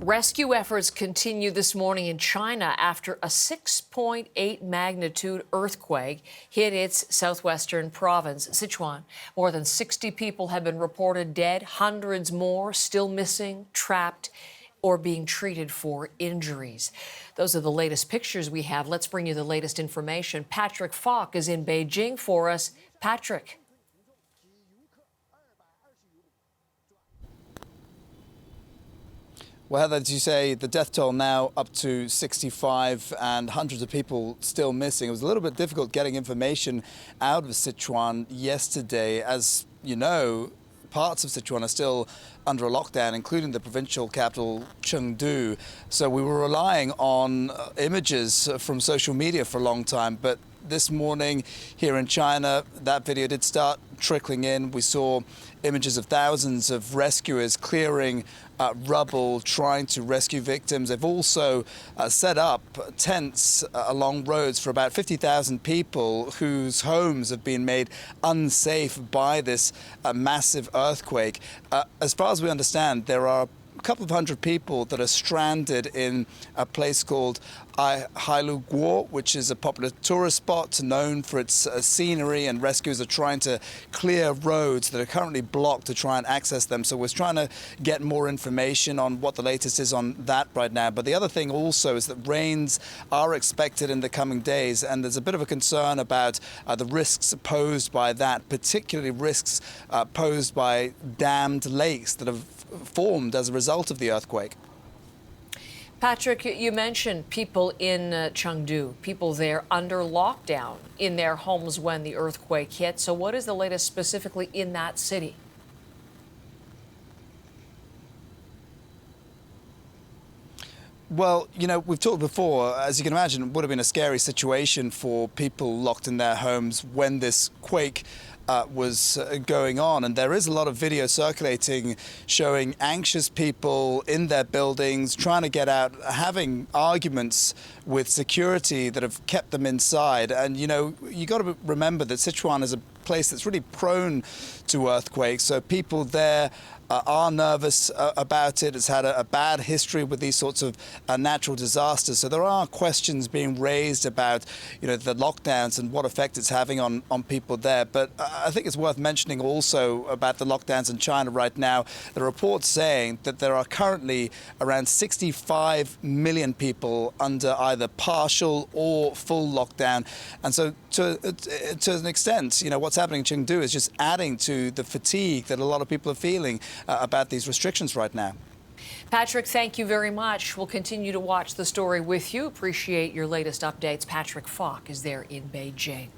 Rescue efforts continue this morning in China after a 6.8 magnitude earthquake hit its southwestern province, Sichuan. More than 60 people have been reported dead, hundreds more still missing, trapped, or being treated for injuries. Those are the latest pictures we have. Let's bring you the latest information. Patrick Falk is in Beijing for us. Patrick. Well, Heather, as you say, the death toll now up to 65 and hundreds of people still missing. It was a little bit difficult getting information out of Sichuan yesterday. As you know, parts of Sichuan are still under a lockdown, including the provincial capital, Chengdu. So we were relying on images from social media for a long time. But this morning here in China, that video did start trickling in. We saw images of thousands of rescuers clearing rubble, trying to rescue victims. They've also set up tents along roads for about 50,000 people whose homes have been made unsafe by this massive earthquake. As far as we understand, there are a couple of hundred people that are stranded in a place called Hailuguo, which is a popular tourist spot known for its scenery, and rescuers are trying to clear roads that are currently blocked to try and access them. So we're trying to get more information on what the latest is on that right now. But the other thing also is that rains are expected in the coming days, and there's a bit of a concern about the risks posed by that, particularly risks posed by dammed lakes that have formed as a result of the earthquake. Patrick, you mentioned people in Chengdu, people there under lockdown in their homes when the earthquake hit. So what is the latest specifically in that city? Well, you know, we've talked before, as you can imagine, it would have been a scary situation for people locked in their homes when this quake was going on. And there is a lot of video circulating showing anxious people in their buildings trying to get out, having arguments with security that have kept them inside. And, you know, you got to remember that Sichuan is a place that's really prone to earthquakes. So people there are nervous about it. It's had a bad history with these sorts of natural disasters. So there are questions being raised about, you know, the lockdowns and what effect it's having on people there. But I think it's worth mentioning also about the lockdowns in China right now. The report's saying that there are currently around 65 million people under either partial or full lockdown. And so to an extent, you know, what's happening in Chengdu is just adding to the fatigue that a lot of people are feeling about these restrictions right now. Patrick, thank you very much. We'll continue to watch the story with you. Appreciate your latest updates. Patrick Falk is there in Beijing.